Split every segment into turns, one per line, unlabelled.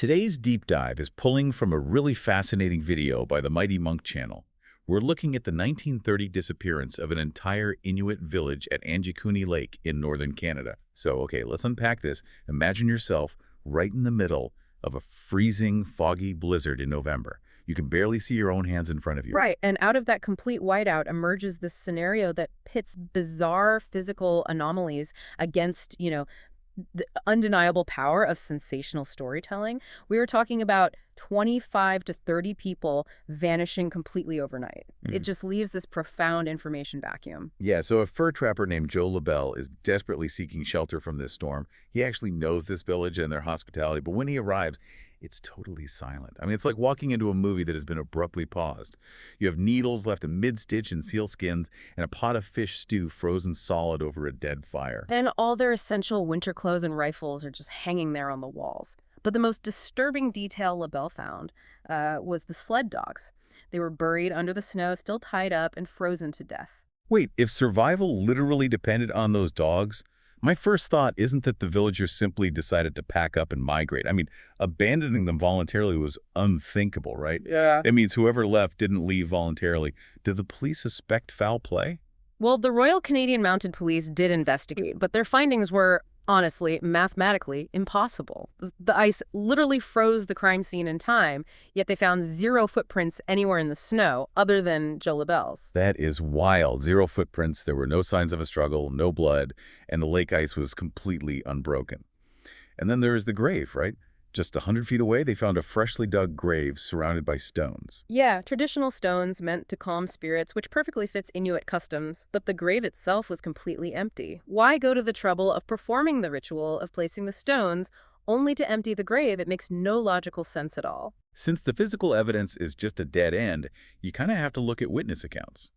Today's deep dive is pulling from a really fascinating video by the Mighty Monk channel. We're looking at the 1930 disappearance of an entire Inuit village at Anjikuni Lake in northern Canada. So, okay, let's unpack this. Imagine yourself right in the middle of a freezing, foggy blizzard in November. You can barely see your own hands in front of you.
Right, and out of that complete whiteout emerges this scenario that pits bizarre physical anomalies against, the undeniable power of sensational storytelling. We were talking about 25 to 30 people vanishing completely overnight. It just leaves this profound information vacuum.
Yeah, so a fur trapper named Joe LaBelle is desperately seeking shelter from this storm. He actually knows this village and their hospitality, but when he arrives, it's totally silent. I mean, it's like walking into a movie that has been abruptly paused. You have needles left in mid-stitch and sealskins, and a pot of fish stew frozen solid over a dead fire.
And all their essential winter clothes and rifles are just hanging there on the walls. But the most disturbing detail LaBelle found was the sled dogs. They were buried under the snow, still tied up and frozen to death.
Wait, if survival literally depended on those dogs, my first thought isn't that the villagers simply decided to pack up and migrate. I mean, abandoning them voluntarily was unthinkable, right?
Yeah.
It means whoever left didn't leave voluntarily. Did the police suspect foul play?
Well, the Royal Canadian Mounted Police did investigate, but their findings were, honestly, mathematically impossible. The ice literally froze the crime scene in time, yet they found zero footprints anywhere in the snow other than Joe LaBelle's.
That is wild. Zero footprints, there were no signs of a struggle, no blood, and the lake ice was completely unbroken. And then there is the grave, right? Just 100 feet away, they found a freshly dug grave surrounded by stones.
Yeah, traditional stones meant to calm spirits, which perfectly fits Inuit customs, but the grave itself was completely empty. Why go to the trouble of performing the ritual of placing the stones only to empty the grave? It makes no logical sense at all.
Since the physical evidence is just a dead end, you kind of have to look at witness accounts.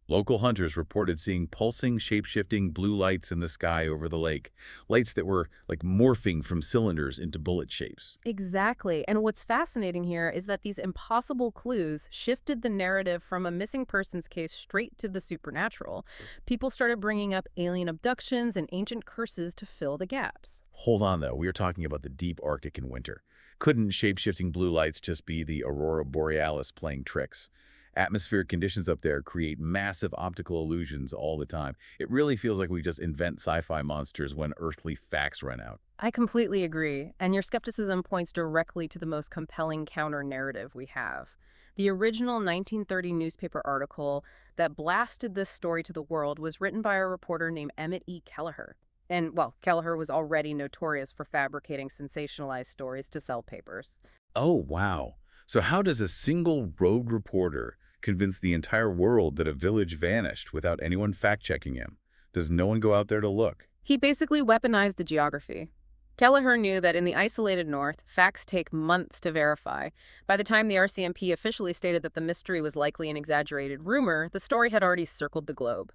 Local hunters reported seeing pulsing, shape-shifting blue lights in the sky over the lake, lights that were like morphing from cylinders into bullet shapes.
Exactly. And what's fascinating here is that these impossible clues shifted the narrative from a missing persons case straight to the supernatural. People started bringing up alien abductions and ancient curses to fill the gaps.
Hold on, though. We are talking about the deep Arctic in winter. Couldn't shape-shifting blue lights just be the aurora borealis playing tricks? Atmospheric conditions up there create massive optical illusions all the time. It really feels like we just invent sci-fi monsters when earthly facts run out.
I completely agree, and your skepticism points directly to the most compelling counter-narrative we have. The original 1930 newspaper article that blasted this story to the world was written by a reporter named Emmett E. Kelleher. And, well, Kelleher was already notorious for fabricating sensationalized stories to sell papers.
Oh, wow. So how does a single rogue reporter convince the entire world that a village vanished without anyone fact-checking him? Does no one go out there to look?
He basically weaponized the geography. Kelleher knew that in the isolated north, facts take months to verify. By the time the RCMP officially stated that the mystery was likely an exaggerated rumor, the story had already circled the globe.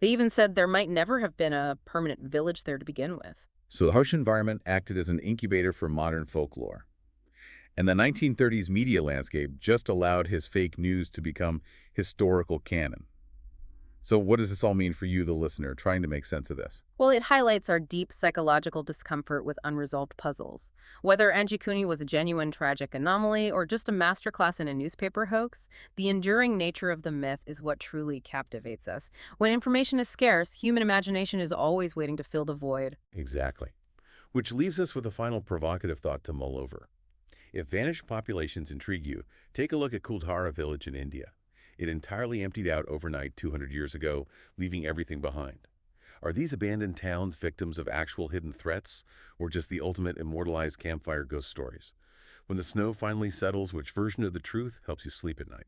They even said there might never have been a permanent village there to begin with.
So the harsh environment acted as an incubator for modern folklore. And the 1930s media landscape just allowed his fake news to become historical canon. So what does this all mean for you, the listener, trying to make sense of this?
Well, it highlights our deep psychological discomfort with unresolved puzzles. Whether Anjikuni was a genuine tragic anomaly or just a masterclass in a newspaper hoax, the enduring nature of the myth is what truly captivates us. When information is scarce, human imagination is always waiting to fill the void.
Exactly. Which leaves us with a final provocative thought to mull over. If vanished populations intrigue you, take a look at Kuldhara village in India. It entirely emptied out overnight 200 years ago, leaving everything behind. Are these abandoned towns victims of actual hidden threats, or just the ultimate immortalized campfire ghost stories? When the snow finally settles, which version of the truth helps you sleep at night?